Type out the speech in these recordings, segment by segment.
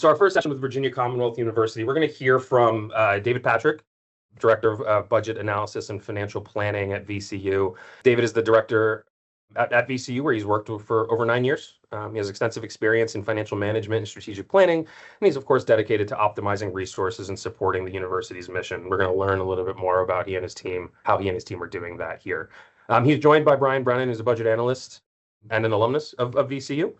So our first session with Virginia Commonwealth University, we're going to hear from David Patrick, Director of Budget Analysis and Financial Planning at VCU. David is the director at VCU, where he's worked for over 9 years. He has extensive experience in financial management and strategic planning, and he's, of course, dedicated to optimizing resources and supporting the university's mission. We're going to learn a little bit more about how he and his team are doing that here. He's joined by Brian Brennan, who's a budget analyst and an alumnus of VCU.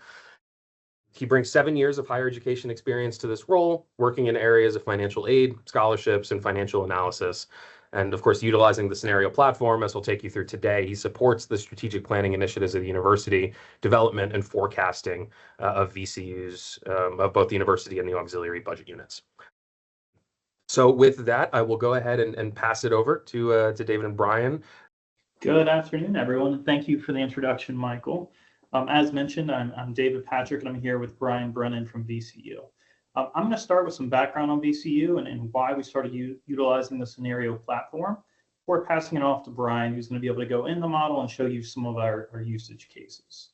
He brings 7 years of higher education experience to this role, working in areas of financial aid, scholarships, and financial analysis. And of course, utilizing the Synario platform, as we'll take you through today, he supports the strategic planning initiatives of the university, development and forecasting of VCU's, of both the university and the auxiliary budget units. So with that, I will go ahead and pass it over to David and Brian. Good afternoon, everyone. Thank you for the introduction, Michael. As mentioned, I'm David Patrick, and I'm here with Brian Brennan from VCU. I'm going to start with some background on VCU and why we started utilizing the Synario platform before passing it off to Brian, who's going to be able to go in the model and show you some of our usage cases.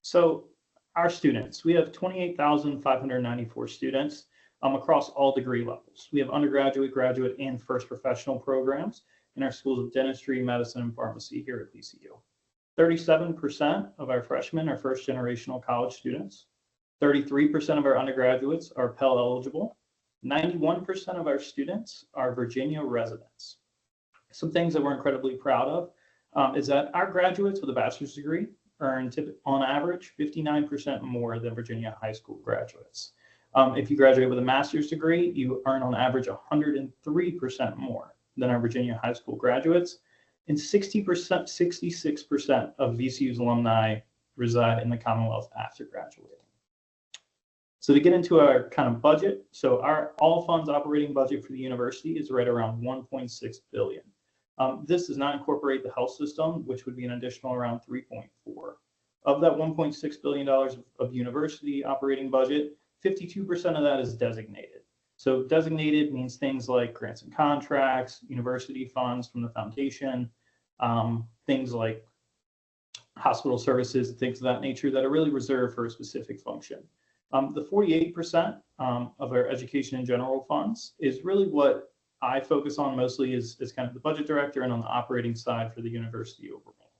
So our students, we have 28,594 students across all degree levels. We have undergraduate, graduate, and first professional programs in our schools of dentistry, medicine, and pharmacy here at VCU. 37% of our freshmen are first generational college students. 33% of our undergraduates are Pell eligible. 91% of our students are Virginia residents. Some things that we're incredibly proud of is that our graduates with a bachelor's degree earn on average 59% more than Virginia high school graduates. If you graduate with a master's degree, you earn on average 103% more than our Virginia high school graduates. And 66% of VCU's alumni reside in the Commonwealth after graduating. So to get into our kind of budget, so our all funds operating budget for the university is right around $1.6 billion. This does not incorporate the health system, which would be an additional around 3.4. Of that $1.6 billion of university operating budget, 52% of that is designated. So designated means things like grants and contracts, university funds from the foundation, things like hospital services and things of that nature that are really reserved for a specific function. The 48% of our education in general funds is really what I focus on mostly as kind of the budget director and on the operating side for the university overall.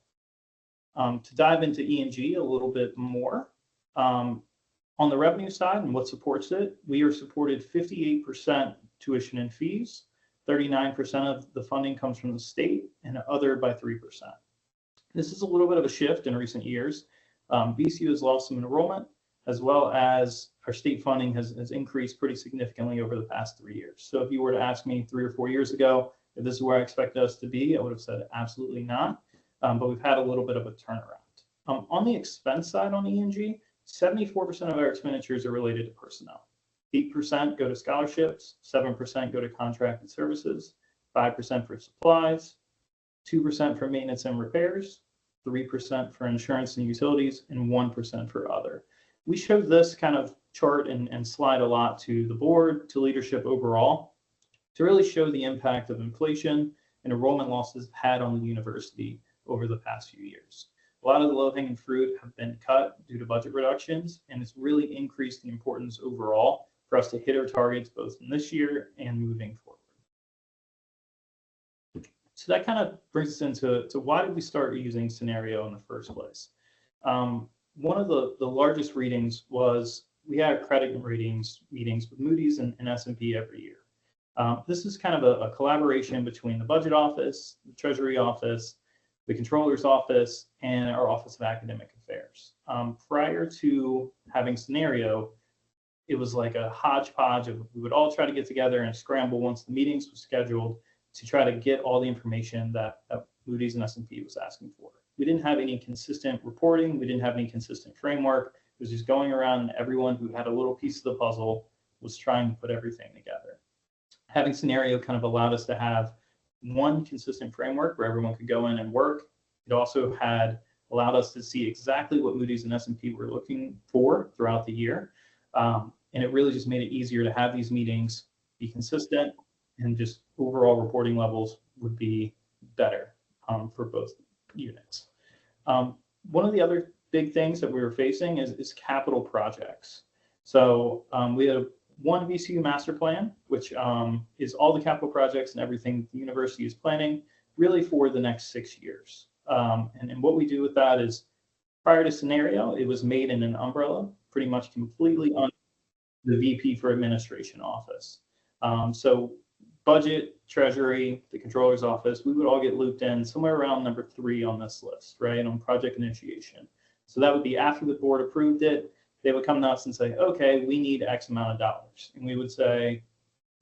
To dive into E&G a little bit more, on the revenue side and what supports it, we are supported 58% tuition and fees, 39% of the funding comes from the state, and other by 3%. This is a little bit of a shift in recent years. VCU has lost some enrollment, as well as our state funding has increased pretty significantly over the past 3 years. So if you were to ask me 3 or 4 years ago if this is where I expected us to be, I would have said absolutely not. But we've had a little bit of a turnaround. On the expense side on E&G, 74% of our expenditures are related to personnel. 8% go to scholarships, 7% go to contracted services, 5% for supplies, 2% for maintenance and repairs, 3% for insurance and utilities, and 1% for other. We show this kind of chart and slide a lot to the board, to leadership overall, to really show the impact of inflation and enrollment losses had on the university over the past few years. A lot of the low-hanging fruit have been cut due to budget reductions, and it's really increased the importance overall for us to hit our targets both in this year and moving forward. So that kind of brings us into why did we start using Synario in the first place? One of the largest readings was we had credit ratings meetings with Moody's and S&P every year. This is kind of a collaboration between the budget office, the Treasury office, the controller's office, and our Office of Academic Affairs. Prior to having Synario, it was like a hodgepodge of we would all try to get together and scramble once the meetings were scheduled to try to get all the information that Moody's and S&P was asking for. We didn't have any consistent reporting. We didn't have any consistent framework. It was just going around and everyone who had a little piece of the puzzle was trying to put everything together. Having Synario kind of allowed us to have one consistent framework where everyone could go in and work. It also had allowed us to see exactly what Moody's and S&P were looking for throughout the year. And it really just made it easier to have these meetings, be consistent, and just overall reporting levels would be better for both units. One of the other big things that we were facing is capital projects. So we had one VCU master plan, which is all the capital projects and everything the university is planning really for the next 6 years. And what we do with that is, prior to Synario, it was made in an umbrella, pretty much completely under the VP for administration office. So budget, treasury, the controller's office, we would all get looped in somewhere around number 3 on this list, right, on project initiation. So that would be after the board approved it, they would come to us and say, okay, we need X amount of dollars. And we would say,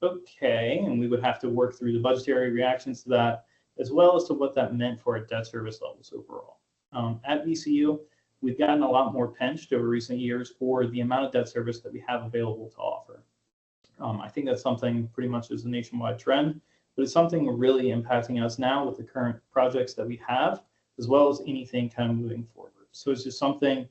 okay, and we would have to work through the budgetary reactions to that, as well as to what that meant for our debt service levels overall. At VCU, we've gotten a lot more pinched over recent years for the amount of debt service that we have available to offer. I think that's something pretty much is a nationwide trend, but it's something really impacting us now with the current projects that we have, as well as anything kind of moving forward. So it's just something,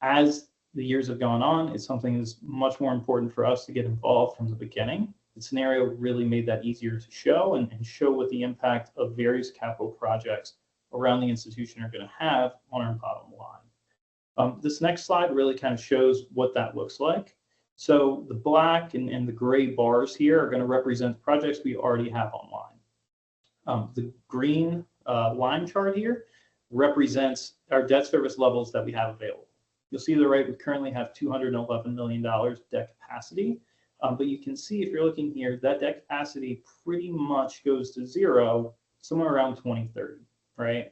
as the years have gone on, it's something that's much more important for us to get involved from the beginning. The Synario really made that easier to show and show what the impact of various capital projects around the institution are going to have on our bottom line. This next slide really kind of shows what that looks like. So the black and the gray bars here are going to represent projects we already have online. The green line chart here represents our debt service levels that we have available. You'll see to the right, we currently have $211 million debt capacity. But you can see if you're looking here, that debt capacity pretty much goes to zero somewhere around 2030, right?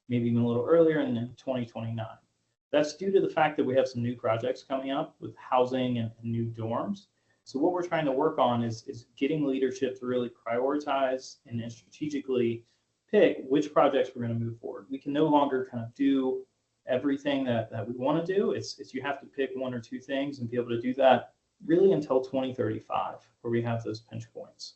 Maybe even a little earlier, and then 2029. That's due to the fact that we have some new projects coming up with housing and new dorms. So what we're trying to work on is getting leadership to really prioritize and strategically pick which projects we're going to move forward. We can no longer kind of do everything that we want to do. It's you have to pick 1 or 2 things and be able to do that really until 2035, where we have those pinch points.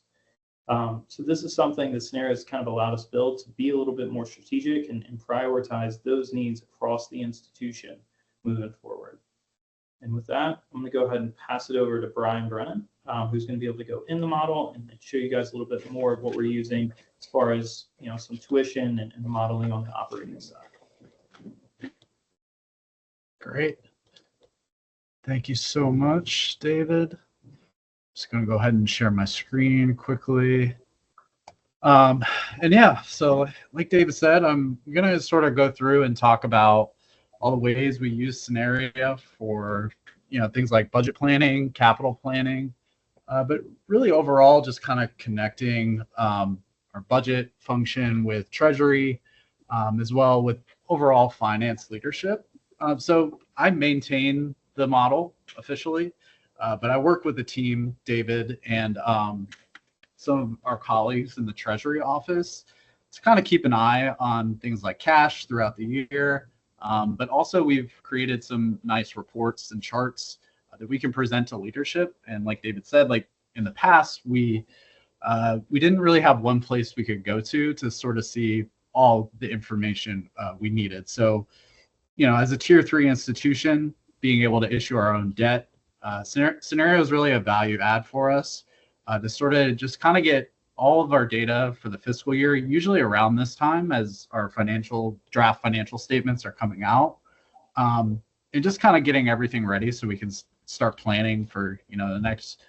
So this is something that Synario has kind of allowed us build to be a little bit more strategic and prioritize those needs across the institution moving forward. And with that, I'm going to go ahead and pass it over to Brian Brennan, who's going to be able to go in the model and show you guys a little bit more of what we're using as far as some tuition and the modeling on the operating side. Great. Thank you so much, David. Just going to go ahead and share my screen quickly. And yeah, so like David said, I'm going to sort of go through and talk about all the ways we use Synario for, things like budget planning, capital planning, but really overall just kind of connecting our budget function with Treasury, as well with overall finance leadership. So I maintain the model officially, but I work with the team, David, and some of our colleagues in the Treasury office to kind of keep an eye on things like cash throughout the year. But also we've created some nice reports and charts that we can present to leadership. And like David said, like in the past, we didn't really have one place we could go to sort of see all the information we needed. So, as a tier 3 institution, being able to issue our own debt, Synario is really a value add for us to sort of just kind of get all of our data for the fiscal year, usually around this time as our draft financial statements are coming out, and just kind of getting everything ready so we can start planning for, the next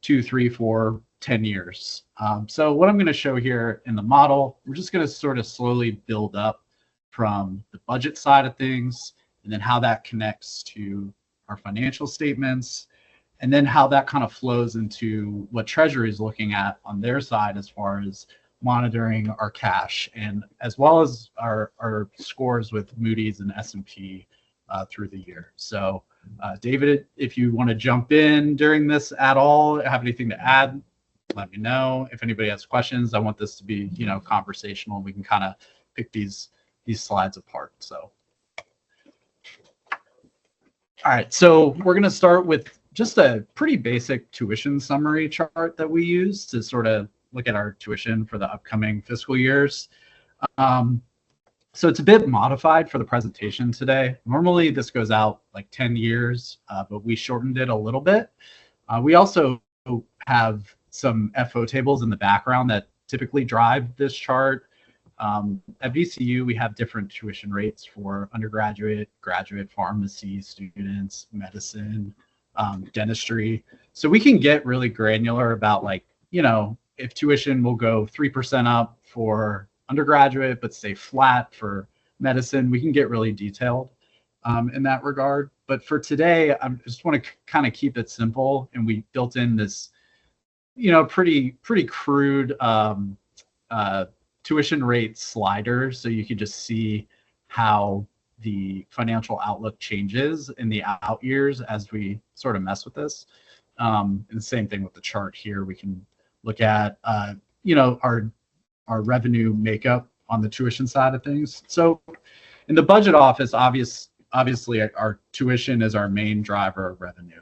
2, 3, 4, 10 years. So what I'm going to show here in the model, we're just going to sort of slowly build up from the budget side of things, and then how that connects to our financial statements, and then how that kind of flows into what Treasury is looking at on their side as far as monitoring our cash, and as well as our scores with Moody's and S&P through the year. So David, if you want to jump in during this at all, have anything to add, let me know. If anybody has questions, I want this to be, conversational. We can kind of pick these slides apart. So, all right, so we're going to start with just a pretty basic tuition summary chart that we use to sort of look at our tuition for the upcoming fiscal years. So it's a bit modified for the presentation today. Normally this goes out like 10 years, but we shortened it a little bit. We also have some FO tables in the background that typically drive this chart. At VCU, we have different tuition rates for undergraduate, graduate pharmacy students, medicine, dentistry. So we can get really granular about, like, if tuition will go 3% up for undergraduate, but stay flat for medicine. We can get really detailed in that regard. But for today, I just want to kind of keep it simple. And we built in this, pretty crude tuition rate slider, so you can just see how the financial outlook changes in the out years as we sort of mess with this. And the same thing with the chart here. We can look at, our revenue makeup on the tuition side of things. So in the budget office, obviously our tuition is our main driver of revenue.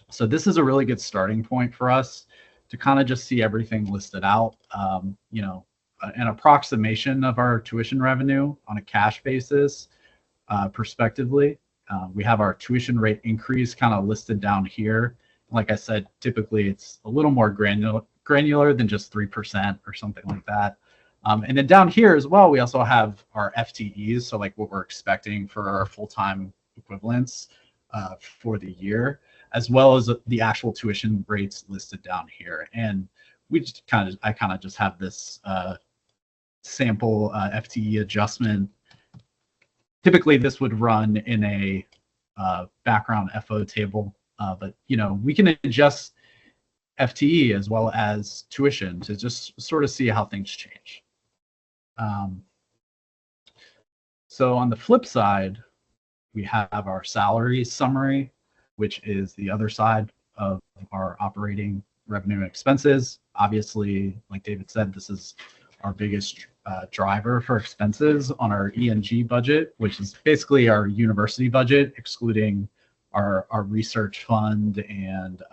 So this is a really good starting point for us to kind of just see everything listed out. An approximation of our tuition revenue on a cash basis, prospectively. We have our tuition rate increase kind of listed down here. Like I said, typically it's a little more granular than just 3% or something like that. And then down here as well, we also have our FTEs, so like what we're expecting for our full-time equivalents for the year, as well as the actual tuition rates listed down here. And I kind of just have this sample FTE adjustment. Typically, this would run in a background FO table, but we can adjust FTE as well as tuition to just sort of see how things change. So on the flip side, we have our salary summary, which is the other side of our operating revenue and expenses. Obviously, like David said, this is our biggest driver for expenses on our E&G budget, which is basically our university budget, excluding our research fund and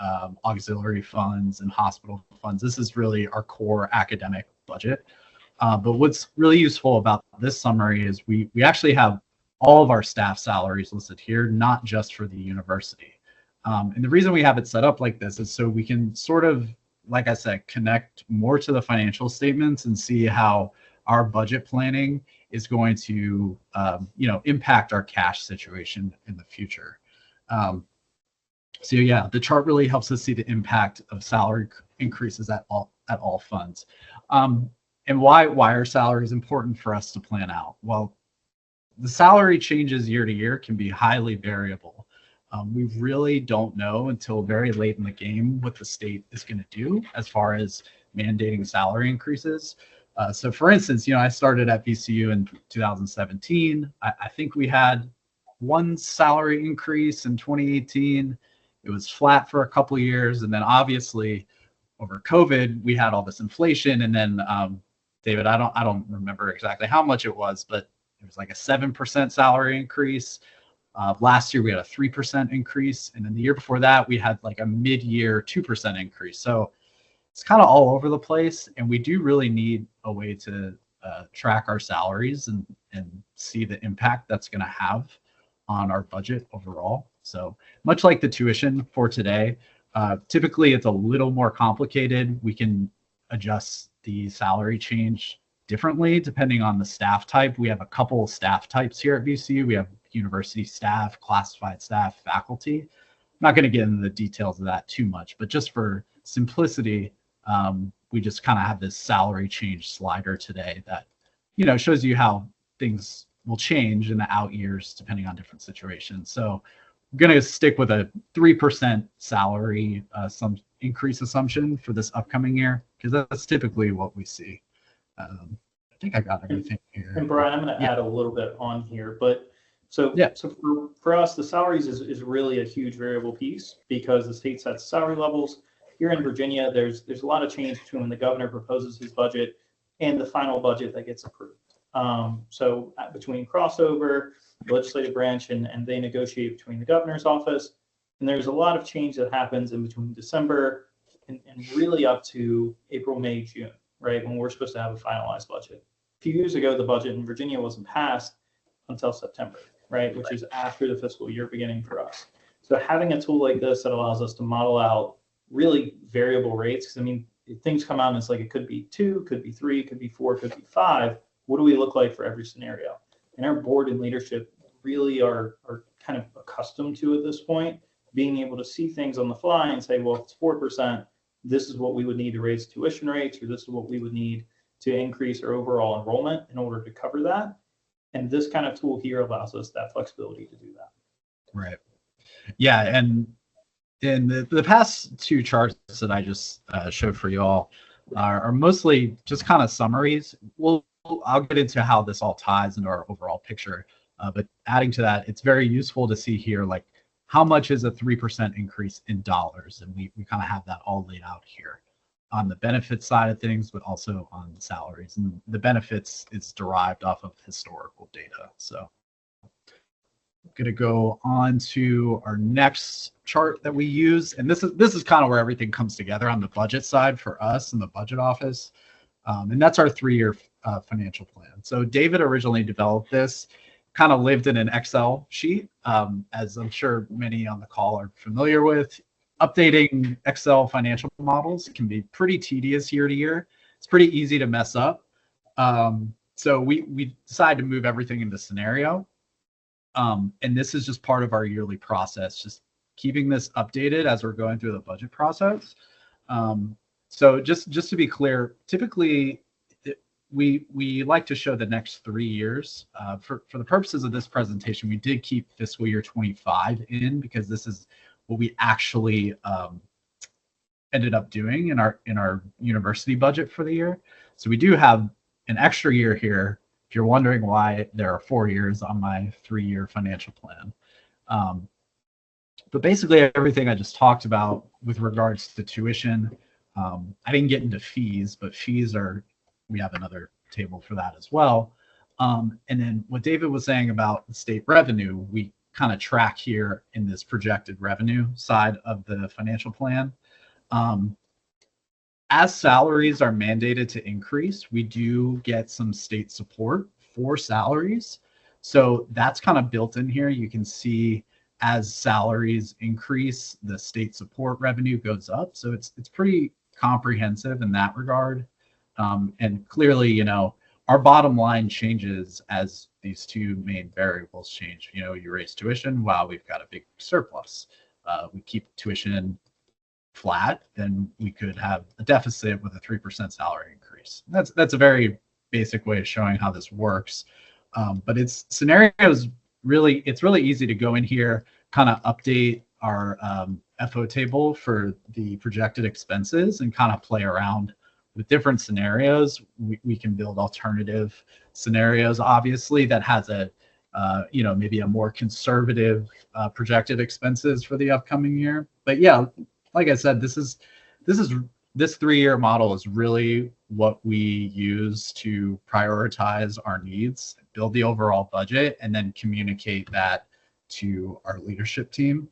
auxiliary funds and hospital funds. This is really our core academic budget. But what's really useful about this summary is we actually have all of our staff salaries listed here, not just for the university. And the reason we have it set up like this is so we can sort of, like I said, connect more to the financial statements and see how our budget planning is going to, impact our cash situation in the future. So yeah, the chart really helps us see the impact of salary increases at all funds. And why are salaries important for us to plan out? Well, the salary changes year to year can be highly variable. We really don't know until very late in the game what the state is going to do as far as mandating salary increases. So for instance, I started at VCU in 2017. I think we had one salary increase in 2018. It was flat for a couple of years. And then obviously over COVID, we had all this inflation. And then David, I don't remember exactly how much it was, but it was like a 7% salary increase. Last year we had a 3% increase, and then the year before that we had like a mid-year 2% increase. So it's kind of all over the place, and we do really need a way to track our salaries and see the impact that's going to have on our budget overall. So much like the tuition for today, typically it's a little more complicated. We can adjust the salary change differently depending on the staff type. We have a couple of staff types here at VCU. We have university staff, classified staff, faculty. I'm not going to get into the details of that too much, but just for simplicity, we just kind of have this salary change slider today that, shows you how things will change in the out years depending on different situations. So I'm going to stick with a 3% salary some increase assumption for this upcoming year, because that's typically what we see. I think I got everything here. And Brian, I'm going to add a little bit on here, but so for us, the salaries is really a huge variable piece because the state sets salary levels. Here in Virginia, there's a lot of change between when the governor proposes his budget and the final budget that gets approved. So between crossover, the legislative branch, and they negotiate between the governor's office, and there's a lot of change that happens in between December and really up to April, May, June, right, when we're supposed to have a finalized budget. A few years ago, the budget in Virginia wasn't passed until September, right, which is after the fiscal year beginning for us. So having a tool like this that allows us to model out really variable rates, because things come out and it's like, it could be 2, could be 3, could be 4, could be 5. What do we look like for every scenario? And our board and leadership really are kind of accustomed to at this point, being able to see things on the fly and say, well, if it's 4%, this is what we would need to raise tuition rates, or this is what we would need to increase our overall enrollment in order to cover that. And this kind of tool here allows us that flexibility to do that. Right. Yeah. And in the past 2 charts that I just showed for you all are mostly just kind of summaries. I'll get into how this all ties into our overall picture. But adding to that, it's very useful to see here, like, how much is a 3% increase in dollars? And we kind of have that all laid out here on the benefits side of things, but also on salaries. And the benefits is derived off of historical data. So I'm going to go on to our next chart that we use. And this is kind of where everything comes together on the budget side for us in the budget office. And that's our 3-year financial plan. So David originally developed this, kind of lived in an Excel sheet, as I'm sure many on the call are familiar with. Updating Excel financial models can be pretty tedious year to year. It's pretty easy to mess up. So we decided to move everything into Synario. And this is just part of our yearly process, just keeping this updated as we're going through the budget process. So just to be clear, typically we like to show the next 3 years. For the purposes of this presentation, we did keep fiscal year 25 in, because this is what we actually ended up doing in our university budget for the year. So we do have an extra year here, if you're wondering why there are 4 years on my 3-year financial plan. But basically everything I just talked about with regards to tuition, I didn't get into fees, but fees we have another table for that as well. And then what David was saying about the state revenue, we kind of track here in this projected revenue side of the financial plan. As salaries are mandated to increase, we do get some state support for salaries. So that's kind of built in here. You can see as salaries increase, the state support revenue goes up. So it's pretty comprehensive in that regard. And clearly, our bottom line changes as these 2 main variables change. You raise tuition, wow, we've got a big surplus. We keep tuition flat, then we could have a deficit with a 3% salary increase. That's a very basic way of showing how this works. But it's really easy to go in here, kind of update our FO table for the projected expenses and kind of play around with different scenarios. We can build alternative scenarios, obviously, that has a maybe a more conservative projected expenses for the upcoming year. But yeah, like I said, this 3-year model is really what we use to prioritize our needs, build the overall budget, and then communicate that to our leadership team.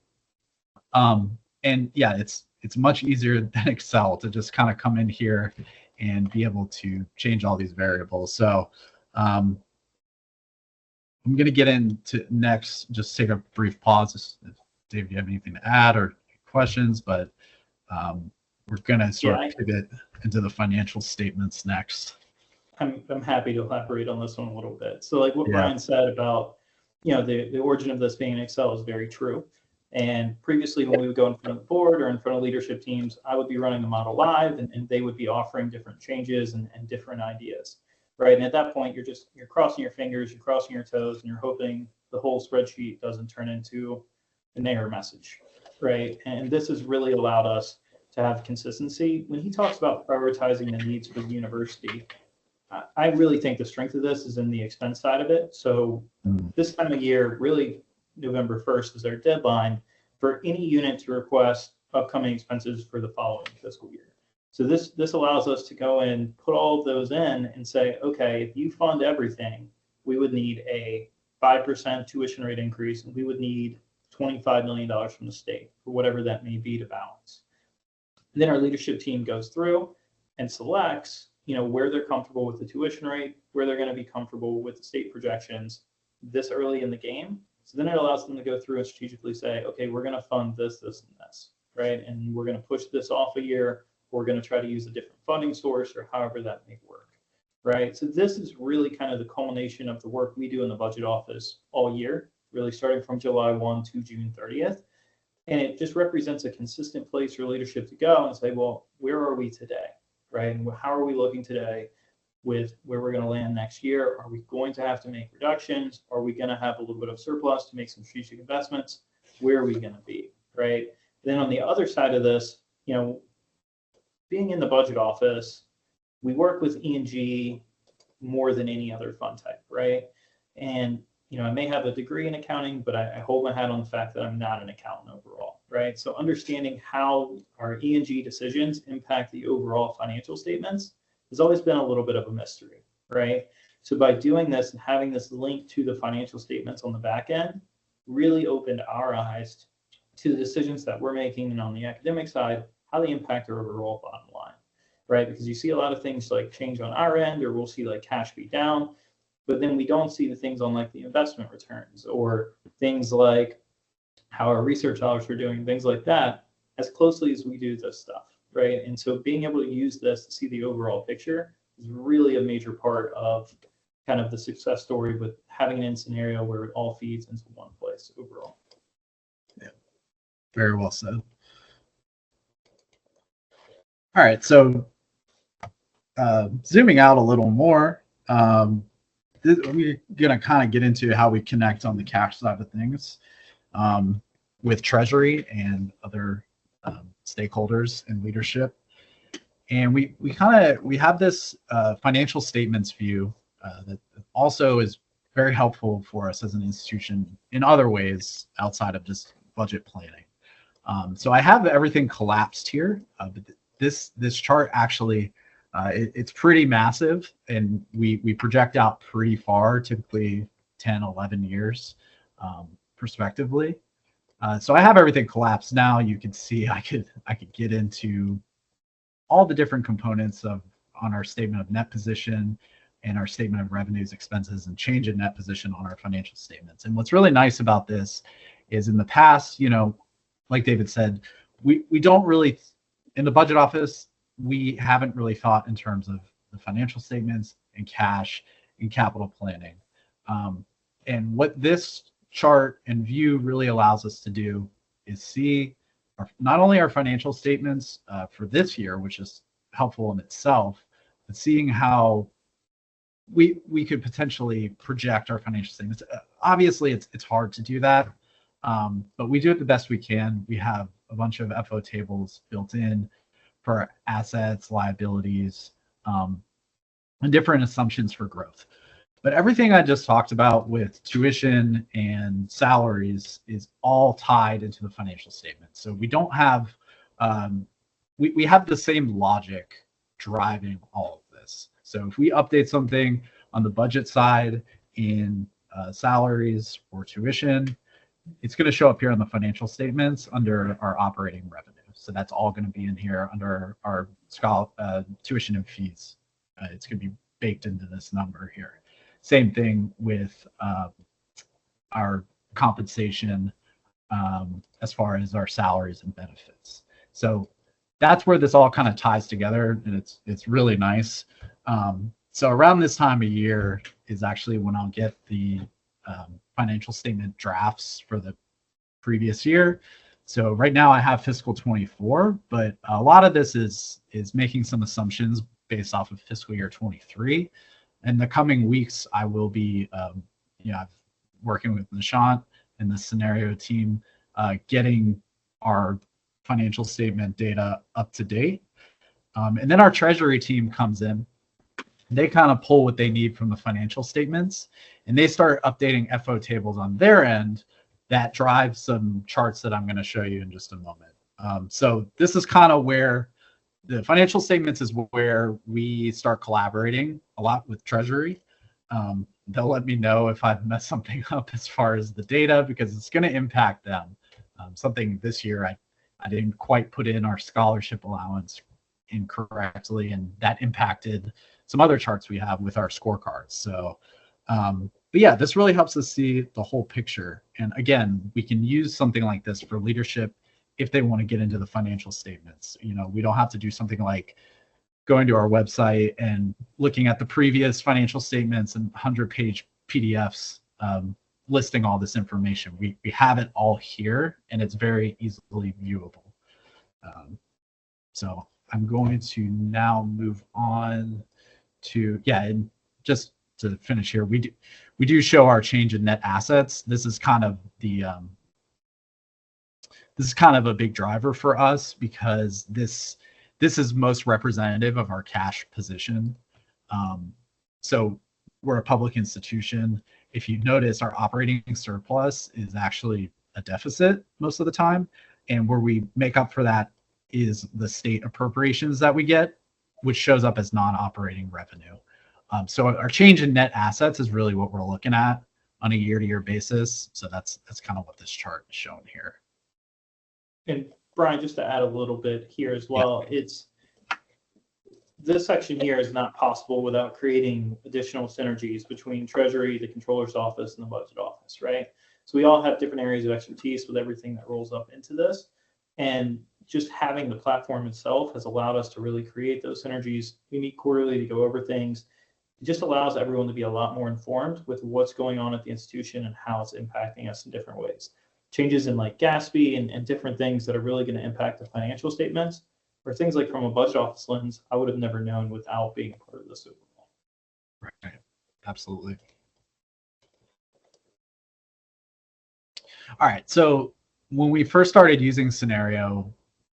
And yeah, it's much easier than Excel to just kind of come in here and be able to change all these variables. So I'm going to get into next, just take a brief pause. If Dave, you have anything to add or questions, but we're going to sort of pivot into the financial statements next. I'm happy to elaborate on this one a little bit. So like what Brian said about, the origin of this being in Excel is very true. And previously, when we would go in front of the board or in front of leadership teams, I would be running the model live, and they would be offering different changes and different ideas, right? And at that point, you're crossing your fingers, you're crossing your toes, and you're hoping the whole spreadsheet doesn't turn into an error message, right? And this has really allowed us to have consistency. When he talks about prioritizing the needs for the university, I really think the strength of this is in the expense side of it. So this time of year, really November 1st is our deadline for any unit to request upcoming expenses for the following fiscal year. So this allows us to go in, put all of those in and say, okay, if you fund everything, we would need a 5% tuition rate increase, and we would need $25 million from the state, or whatever that may be, to balance. And then our leadership team goes through and selects, where they're comfortable with the tuition rate, where they're going to be comfortable with the state projections this early in the game. So then it allows them to go through and strategically say, okay, we're going to fund this, this, and this, right? And we're going to push this off a year. We're going to try to use a different funding source or however that may work, right? So this is really kind of the culmination of the work we do in the budget office all year, really starting from July 1 to June 30th. And it just represents a consistent place for leadership to go and say, well, where are we today, right? And how are we looking today with where we're going to land next year? Are we going to have to make reductions? Are we going to have a little bit of surplus to make some strategic investments? Where are we going to be, right? Then on the other side of this, being in the budget office, we work with E&G more than any other fund type, right? And I may have a degree in accounting, but I hold my hat on the fact that I'm not an accountant overall, right? So understanding how our E&G decisions impact the overall financial statements has always been a little bit of a mystery, right? So by doing this and having this link to the financial statements on the back end, really opened our eyes to the decisions that we're making, and on the academic side, how they impact our overall bottom line, right? Because you see a lot of things like change on our end, or we'll see like cash be down, but then we don't see the things on like the investment returns or things like how our research dollars are doing, things like that, as closely as we do this stuff, right? And so being able to use this to see the overall picture is really a major part of kind of the success story with having an end scenario where it all feeds into one place overall. Yeah, very well said. All right, so zooming out a little more, we're going to kind of get into how we connect on the cash side of things with Treasury and other stakeholders and leadership. And we have this financial statements view that also is very helpful for us as an institution in other ways outside of just budget planning. So I have everything collapsed here, but this chart actually, it's pretty massive, and we project out pretty far, typically 10, 11 years prospectively. So I have everything collapsed now. You can see I could get into all the different components on our statement of net position and our statement of revenues, expenses, and change in net position on our financial statements. And what's really nice about this is in the past, like David said, we don't really, in the budget office, we haven't really thought in terms of the financial statements and cash and capital planning. And what this chart and view really allows us to do is see not only our financial statements for this year, which is helpful in itself, but seeing how we could potentially project our financial statements. Obviously, it's hard to do that, but we do it the best we can. We have a bunch of FO tables built in for assets, liabilities, and different assumptions for growth. But everything I just talked about with tuition and salaries is all tied into the financial statement. So we don't have, we have the same logic driving all of this. So if we update something on the budget side in salaries or tuition, it's going to show up here on the financial statements under our operating revenue. So that's all going to be in here under our tuition and fees. It's going to be baked into this number here. Same thing with our compensation as far as our salaries and benefits. So that's where this all kind of ties together, and it's really nice. So around this time of year is actually when I'll get the financial statement drafts for the previous year. So right now I have fiscal 24, but a lot of this is making some assumptions based off of fiscal year 23. In the coming weeks, I will be working with Nishant and the Synario team, getting our financial statement data up to date. And then our Treasury team comes in. They kind of pull what they need from the financial statements, and they start updating FO tables on their end that drive some charts that I'm going to show you in just a moment. So this is kind of where the financial statements is where we start collaborating a lot with Treasury. They'll let me know if I've messed something up as far as the data, because it's going to impact them. Something this year I didn't quite put in our scholarship allowance incorrectly, and that impacted some other charts we have with our scorecards. So, but yeah, this really helps us see the whole picture. And again, we can use something like this for leadership if they want to get into the financial statements. We don't have to do something like going to our website and looking at the previous financial statements and 100-page PDFs listing all this information. We have it all here, and it's very easily viewable. So I'm going to now move on to, and just to finish here, we do show our change in net assets. This is kind of a big driver for us, because this is most representative of our cash position. So we're a public institution. If you notice, our operating surplus is actually a deficit most of the time, and where we make up for that is the state appropriations that we get, which shows up as non-operating revenue. So our change in net assets is really what we're looking at on a year-to-year basis. So that's kind of what this chart is showing here. And Brian, just to add a little bit here as well, this section here is not possible without creating additional synergies between Treasury, the Controller's Office, and the Budget Office, right? So we all have different areas of expertise with everything that rolls up into this. And just having the platform itself has allowed us to really create those synergies. We meet quarterly to go over things. It just allows everyone to be a lot more informed with what's going on at the institution and how it's impacting us in different ways. Changes in like GASB and different things that are really going to impact the financial statements, or things like from a budget office lens, I would have never known without being a part of this overall. Right, absolutely. All right, so when we first started using Synario,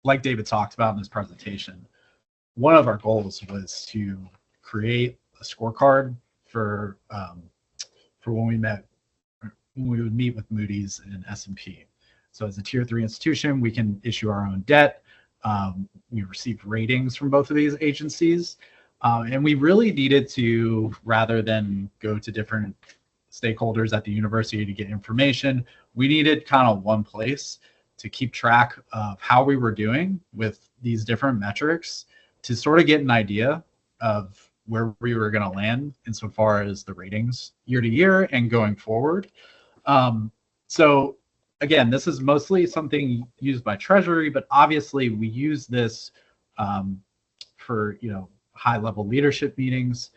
like David talked about in his presentation, one of our goals was to create a scorecard for when we would meet with Moody's and S&P. So as a tier 3 institution, we can issue our own debt. We received ratings from both of these agencies, and we really needed to, rather than go to different stakeholders at the university to get information, we needed kind of one place to keep track of how we were doing with these different metrics, to sort of get an idea of where we were going to land insofar as the ratings year to year and going forward. So again, this is mostly something used by Treasury, but obviously we use this for high-level leadership meetings.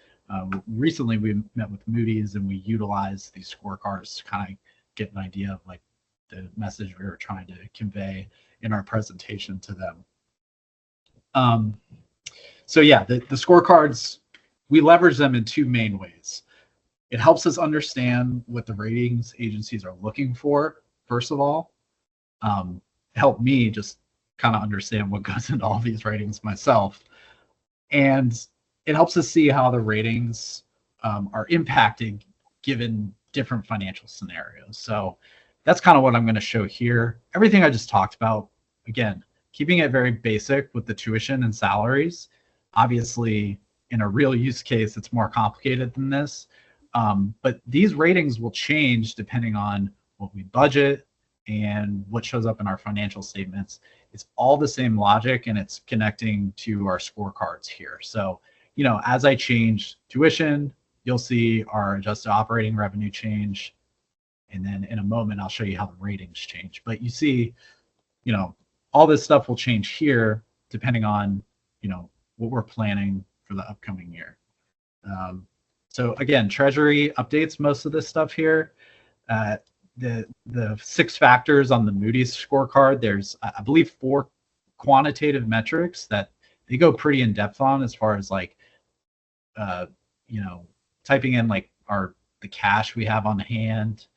Recently, we met with Moody's and we utilized these scorecards to kind of get an idea of like the message we were trying to convey in our presentation to them. So yeah, the scorecards, we leverage them in two main ways. It helps us understand what the ratings agencies are looking for, first of all. Help me just kind of understand what goes into all these ratings myself. And it helps us see how the ratings are impacted given different financial scenarios. So that's kind of what I'm going to show here. Everything I just talked about, again, keeping it very basic with the tuition and salaries. Obviously, in a real use case, it's more complicated than this. But these ratings will change depending on what we budget and what shows up in our financial statements. It's all the same logic, and it's connecting to our scorecards here. So, as I change tuition, you'll see our adjusted operating revenue change. And then in a moment, I'll show you how the ratings change. But you see, all this stuff will change here depending on, what we're planning for the upcoming year. So again, Treasury updates most of this stuff here. The 6 factors on the Moody's scorecard, there's, I believe, 4 quantitative metrics that they go pretty in depth on, as far as like, typing in like the cash we have on hand,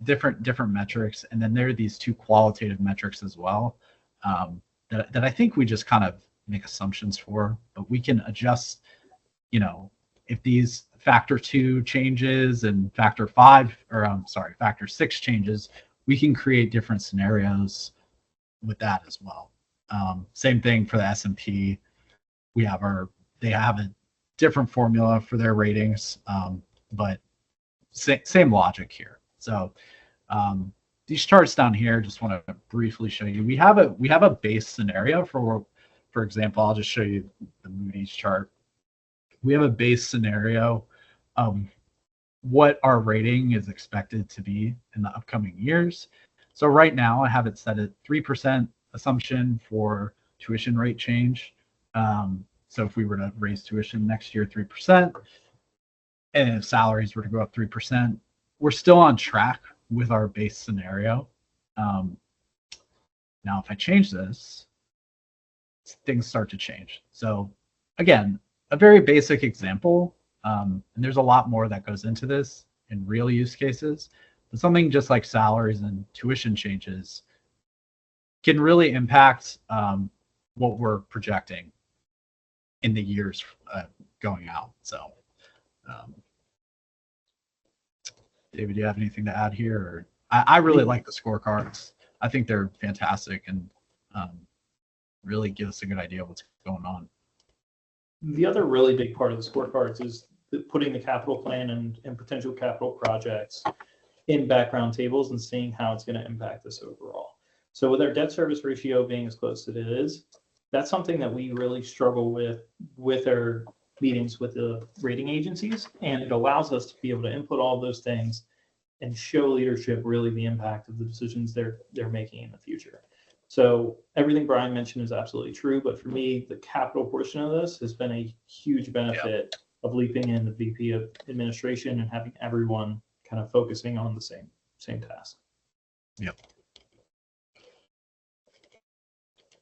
different metrics. And then there are these 2 qualitative metrics as well, that I think we just kind of make assumptions for, but we can adjust, if these factor 2 changes and factor 6 changes, we can create different scenarios with that as well. Same thing for the S&P. They have a different formula for their ratings, but same logic here. So these charts down here, just want to briefly show you. We have a base scenario for example, I'll just show you the Moody's chart. We have a base scenario of what our rating is expected to be in the upcoming years. So right now I have it set at 3% assumption for tuition rate change. So if we were to raise tuition next year 3%, and if salaries were to go up 3%, we're still on track with our base scenario. Now, if I change this, things start to change. So again, a very basic example, and there's a lot more that goes into this in real use cases, but something just like salaries and tuition changes can really impact what we're projecting in the years going out. So David, do you have anything to add here? Or, I really like the scorecards. I think they're fantastic and really give us a good idea of what's going on. The other really big part of the scorecards is putting the capital plan and potential capital projects in background tables and seeing how it's going to impact us overall. So with our debt service ratio being as close as it is, that's something that we really struggle with our meetings with the rating agencies, and it allows us to be able to input all those things and show leadership really the impact of the decisions they're making in the future. So everything Brian mentioned is absolutely true, but for me, the capital portion of this has been a huge benefit of leaping in the VP of administration and having everyone kind of focusing on the same task. Yep.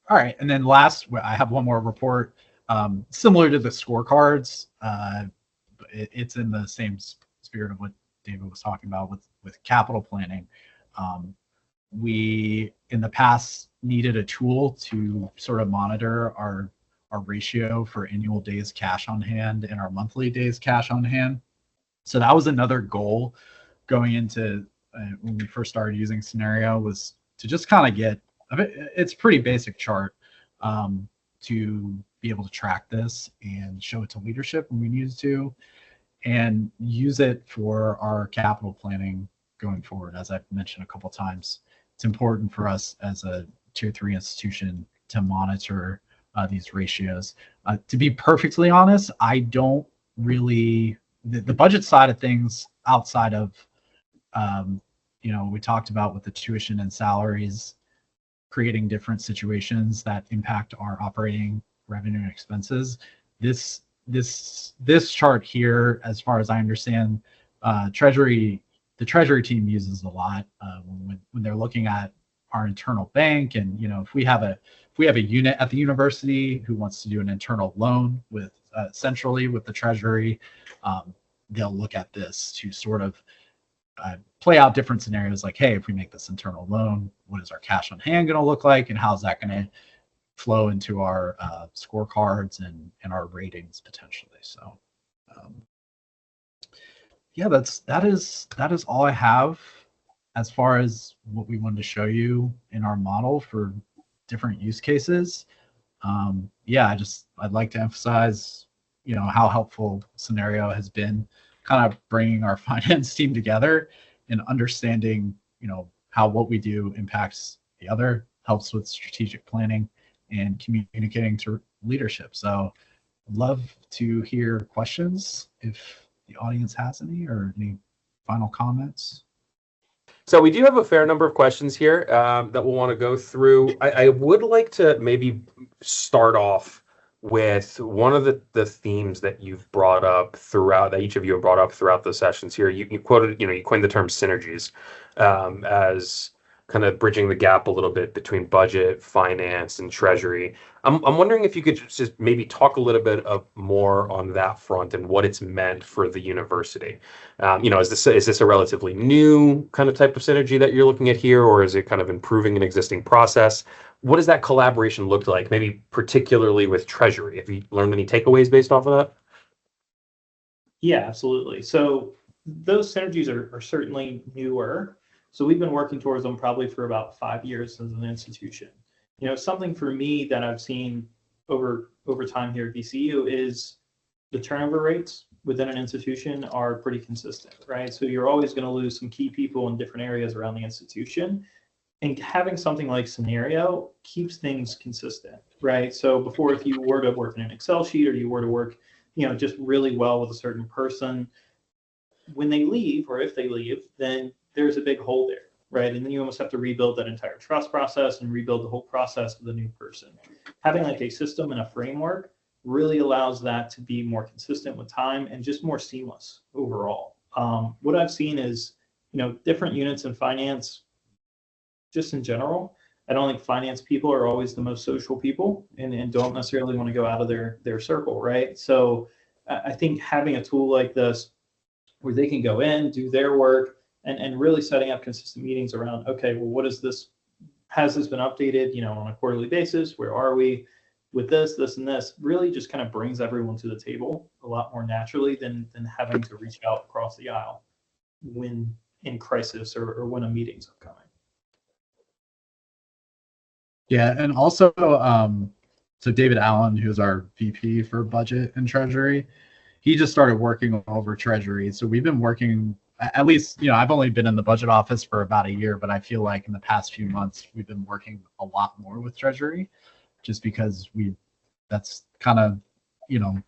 All right, and then last, I have one more report similar to the scorecards. It's in the same spirit of what David was talking about with capital planning. We in the past needed a tool to sort of monitor our ratio for annual days cash on hand and our monthly days cash on hand. So that was another goal going into when we first started using Synario, was to just kind of get, it's a pretty basic chart to be able to track this and show it to leadership when we needed to, and use it for our capital planning going forward. As I've mentioned a couple of times, it's important for us as a tier 3 institution to monitor these ratios. To be perfectly honest, I don't really, the budget side of things outside of, we talked about with the tuition and salaries, creating different situations that impact our operating revenue and expenses. This chart here, as far as I understand, the Treasury team uses a lot when they're looking at our internal bank, and if we have a unit at the university who wants to do an internal loan with centrally with the Treasury, they'll look at this to sort of play out different scenarios, like, hey, if we make this internal loan, what is our cash on hand going to look like, and how's that going to flow into our scorecards and our ratings potentially. So yeah, that is all I have as far as what we wanted to show you in our model for different use cases. I'd like to emphasize how helpful Synario has been kind of bringing our finance team together and understanding how what we do impacts the other, helps with strategic planning and communicating to leadership. So I'd love to hear questions if the audience has any, or any final comments. So we do have a fair number of questions here that we'll want to go through. I would like to maybe start off with one of the themes that you've brought up throughout, that each of you have brought up throughout the sessions here. You quoted, you coined the term synergies as kind of bridging the gap a little bit between budget, finance, and treasury. I'm wondering if you could just maybe talk a little bit more on that front and what it's meant for the university. Is this a relatively new kind of type of synergy that you're looking at here, or is it kind of improving an existing process? What does that collaboration look like, maybe particularly with treasury? Have you learned any takeaways based off of that? Yeah, absolutely. So those synergies are certainly newer. So we've been working towards them probably for about 5 years as an institution. Something for me that I've seen over time here at VCU is the turnover rates within an institution are pretty consistent, right? So you're always going to lose some key people in different areas around the institution. And having something like Synario keeps things consistent, right? So before, if you were to work in an Excel sheet, or you were to work, just really well with a certain person, when they leave, or if they leave, then there's a big hole there, right? And then you almost have to rebuild that entire trust process and rebuild the whole process with a new person. Having like a system and a framework really allows that to be more consistent with time and just more seamless overall. What I've seen is, different units in finance, just in general, I don't think finance people are always the most social people and don't necessarily want to go out of their circle, right? So I think having a tool like this where they can go in, do their work, and really setting up consistent meetings around, okay, well, what is this? Has this been updated, on a quarterly basis? Where are we with this, and this? Really just kind of brings everyone to the table a lot more naturally than having to reach out across the aisle when in crisis or when a meeting's upcoming. Yeah, and also, so David Allen, who's our VP for budget and treasury, he just started working over treasury. So we've been working, at least, I've only been in the budget office for about a year, but I feel like in the past few months, we've been working a lot more with treasury, just because that's kind of,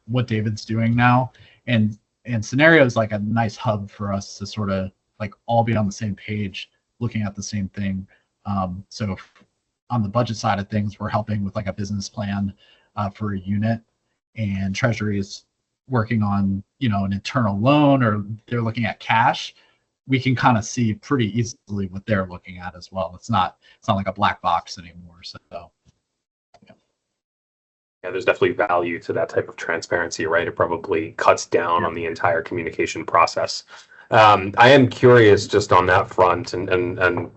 what David's doing now. And Synario is like a nice hub for us to sort of like all be on the same page, looking at the same thing. So on the budget side of things, we're helping with like a business plan for a unit, and treasury is working on, an internal loan, or they're looking at cash. We can kind of see pretty easily what they're looking at as well. It's not like a black box anymore. So yeah, there's definitely value to that type of transparency, right? It probably cuts down on the entire communication process. I am curious just on that front, and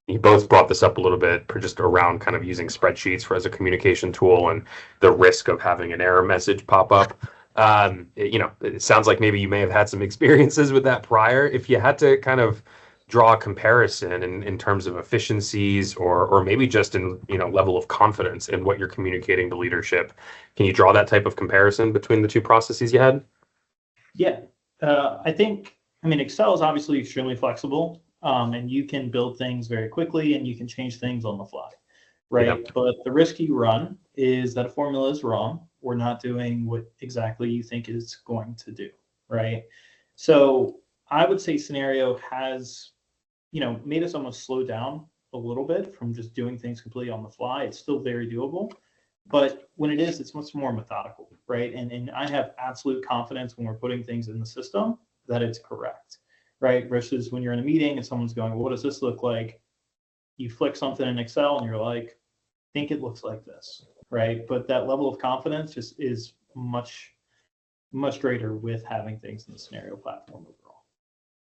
you both brought this up a little bit, just around kind of using spreadsheets as a communication tool and the risk of having an error message pop up. It sounds like maybe you may have had some experiences with that prior. If you had to kind of draw a comparison in terms of efficiencies or maybe just in, level of confidence in what you're communicating to leadership, can you draw that type of comparison between the two processes you had? Yeah, Excel is obviously extremely flexible, and you can build things very quickly and you can change things on the fly, right? Yep. But the risk you run is that a formula is wrong. We're not doing what exactly you think it's going to do, right? So I would say Synario has, made us almost slow down a little bit from just doing things completely on the fly. It's still very doable, but when it is, it's much more methodical, right? And I have absolute confidence when we're putting things in the system that it's correct, right? Versus when you're in a meeting and someone's going, well, what does this look like? You flick something in Excel and you're like, I think it looks like this, right? But that level of confidence just is much, much greater with having things in the Synario platform overall.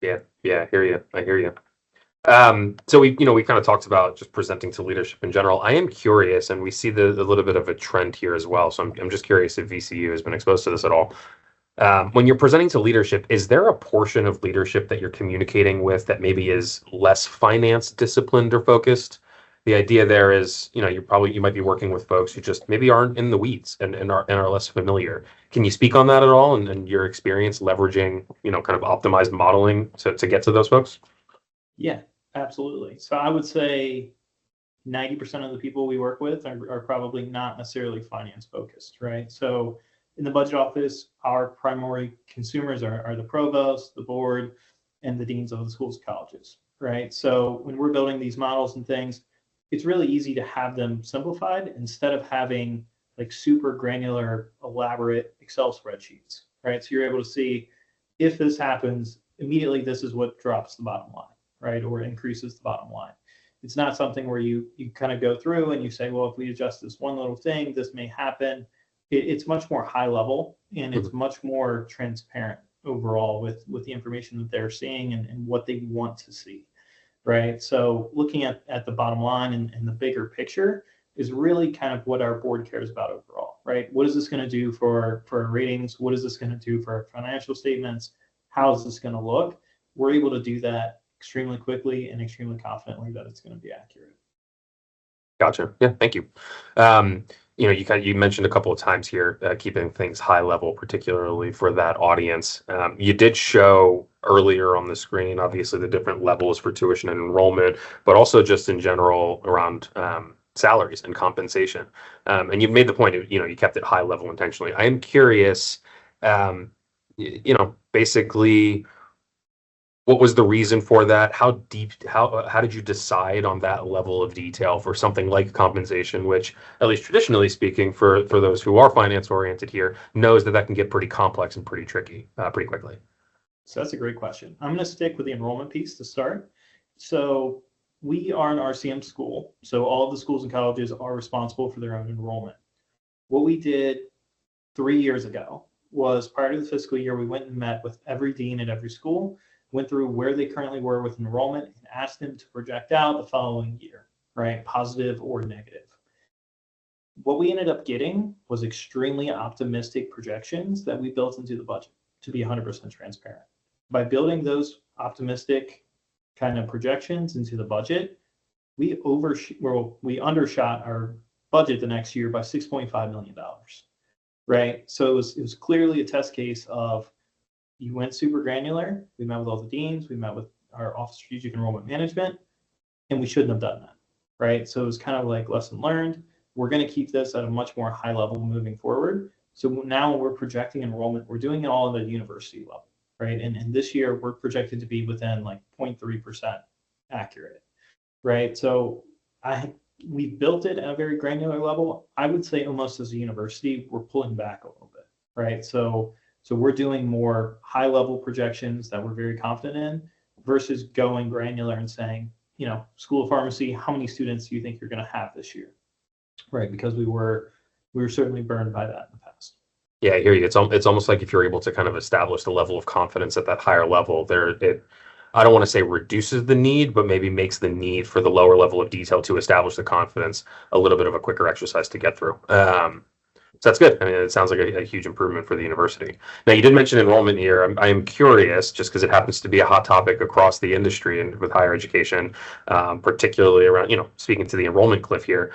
Yeah, I hear you. So we kind of talked about just presenting to leadership in general. I am curious, and we see the little bit of a trend here as well. So I'm just curious if VCU has been exposed to this at all. When you're presenting to leadership, is there a portion of leadership that you're communicating with that maybe is less finance disciplined or focused? The idea there is, you might be working with folks who just maybe aren't in the weeds and are less familiar. Can you speak on that at all, and your experience leveraging, kind of optimized modeling to get to those folks? Yeah, absolutely. So I would say 90% of the people we work with are probably not necessarily finance focused, right? So in the budget office, our primary consumers are the provost, the board, and the deans of the schools and colleges, right? So when we're building these models and things, it's really easy to have them simplified instead of having like super granular, elaborate Excel spreadsheets, right? So you're able to see if this happens, immediately this is what drops the bottom line, right? Or increases the bottom line. It's not something where you kind of go through and you say, well, if we adjust this one little thing, this may happen. It's much more high level, and it's much more transparent overall with the information that they're seeing and what they want to see, right? So looking at the bottom line and the bigger picture is really kind of what our board cares about overall, right? What is this going to do for our ratings? What is this going to do for our financial statements? How is this going to look? We're able to do that extremely quickly and extremely confidently that it's going to be accurate. Gotcha. Yeah, thank you. You mentioned a couple of times here keeping things high level, particularly for that audience. You did show earlier on the screen, obviously, the different levels for tuition and enrollment, but also just in general around salaries and compensation. And you made the point, you kept it high level intentionally. I am curious, basically, What was the reason for that? How deep, how did you decide on that level of detail for something like compensation, which, at least traditionally speaking, for those who are finance oriented here, knows that can get pretty complex and pretty tricky pretty quickly? So that's a great question. I'm going to stick with the enrollment piece to start. So we are an RCM school. So all of the schools and colleges are responsible for their own enrollment. What we did 3 years ago was, prior to the fiscal year, we went and met with every dean at every school, went through where they currently were with enrollment, and asked them to project out the following year, right? Positive or negative. What we ended up getting was extremely optimistic projections that we built into the budget, to be 100% transparent. By building those optimistic kind of projections into the budget, we undershot our budget the next year by $6.5 million, right? So it was clearly a test case of, you went super granular. We met with all the deans, we met with our Office of Strategic Enrollment Management, and we shouldn't have done that, right? So it was kind of like lesson learned. We're going to keep this at a much more high level moving forward. So now when we're projecting enrollment, we're doing it all at the university level, right? And this year we're projected to be within like 0.3% accurate, right? So we built it at a very granular level. I would say almost as a university, we're pulling back a little bit, right? So we're doing more high level projections that we're very confident in, versus going granular and saying, School of Pharmacy, how many students do you think you're going to have this year? Right, because we were certainly burned by that in the past. Yeah, I hear you. It's almost like if you're able to kind of establish the level of confidence at that higher level, I don't want to say reduces the need, but maybe makes the need for the lower level of detail to establish the confidence a little bit of a quicker exercise to get through. So that's good. I mean, it sounds like a huge improvement for the university. Now, you did mention enrollment here. I am curious, just because it happens to be a hot topic across the industry and with higher education, particularly around, speaking to the enrollment cliff here.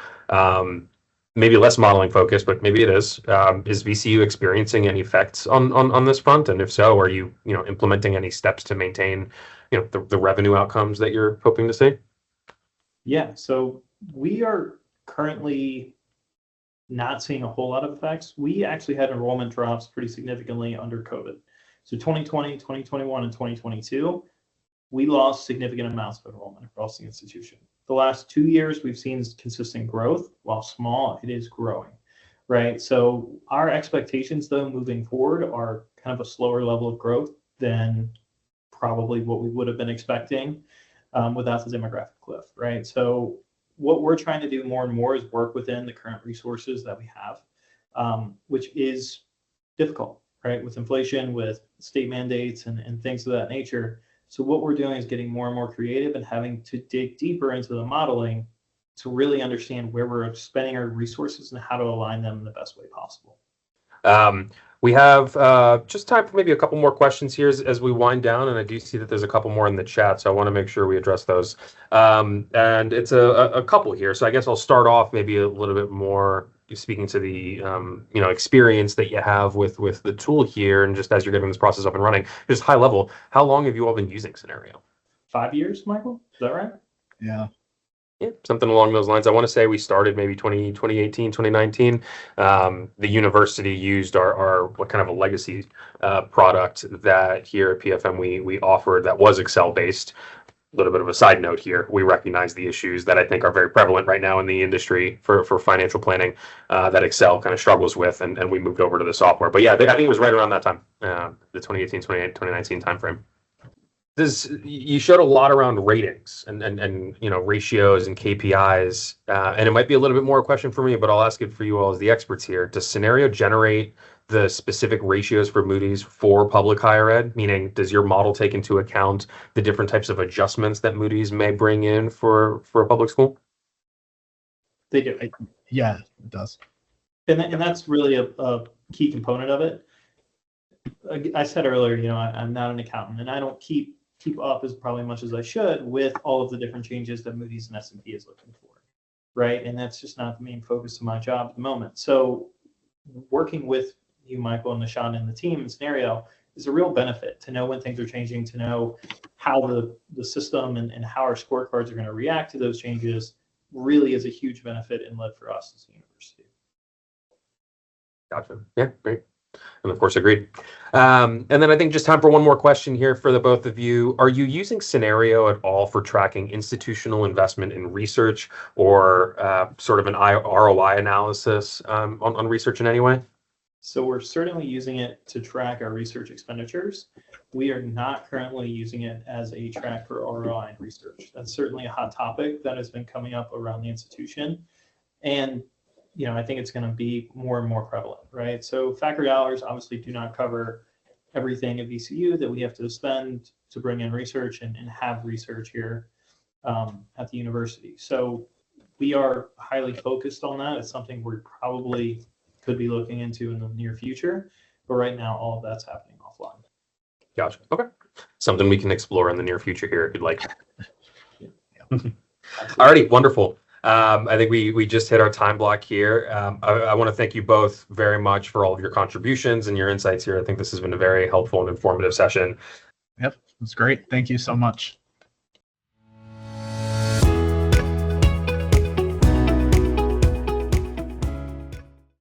Maybe less modeling focused, but maybe it is. Is VCU experiencing any effects on this front? And if so, are you implementing any steps to maintain the revenue outcomes that you're hoping to see? Yeah, so we are currently not seeing a whole lot of effects. We actually had enrollment drops pretty significantly under COVID. So 2020, 2021, and 2022, we lost significant amounts of enrollment across the institution. The last 2 years, we've seen consistent growth. While small, it is growing, right? So our expectations, though, moving forward are kind of a slower level of growth than probably what we would have been expecting without the demographic cliff, right? So what we're trying to do more and more is work within the current resources that we have, which is difficult, right? With inflation, with state mandates and things of that nature. So what we're doing is getting more and more creative and having to dig deeper into the modeling to really understand where we're spending our resources and how to align them in the best way possible. We have just time for maybe a couple more questions here as we wind down, and I do see that there's a couple more in the chat, so I want to make sure we address those. And it's a couple here, so I guess I'll start off maybe a little bit more speaking to the experience that you have with the tool here, and just as you're getting this process up and running, just high level, how long have you all been using Synario? 5 years, Michael? Is that right? Yeah. Yeah, something along those lines. I want to say we started maybe 2018, 2019. The university used our what kind of a legacy product that here at PFM we offered that was Excel based. A little bit of a side note here. We recognize the issues that I think are very prevalent right now in the industry for financial planning that Excel kind of struggles with, and we moved over to the software. But yeah, I think it was right around that time, the 2018, 2019 timeframe. You showed a lot around ratings and ratios and KPIs, and it might be a little bit more a question for me, but I'll ask it for you all as the experts here. Does Synario generate the specific ratios for Moody's for public higher ed? Meaning, does your model take into account the different types of adjustments that Moody's may bring in for a public school? They do. Yeah, it does. And that's really a key component of it. I said earlier, I'm not an accountant, and I don't keep up as probably much as I should with all of the different changes that Moody's and S&P is looking for, right? And that's just not the main focus of my job at the moment. So working with you, Michael, and Nishan and the team in Synario is a real benefit to know when things are changing, to know how the system and how our scorecards are going to react to those changes. Really is a huge benefit and lift for us as a university. Gotcha. Yeah, great. And of course, agreed. And then I think just time for one more question here for the both of you. Are you using Synario at all for tracking institutional investment in research or sort of an ROI analysis on research in any way? So we're certainly using it to track our research expenditures. We are not currently using it as a track for ROI and research. That's certainly a hot topic that has been coming up around the institution. And I think it's going to be more and more prevalent, right? So faculty dollars obviously do not cover everything at VCU that we have to spend to bring in research and have research here at the university. So we are highly focused on that. It's something we probably could be looking into in the near future, but right now all of that's happening offline. Gotcha. Okay. Something we can explore in the near future here if you'd like. Alrighty, wonderful. I think we just hit our time block here. I want to thank you both very much for all of your contributions and your insights here. I think this has been a very helpful and informative session. Yep, that's great. Thank you so much.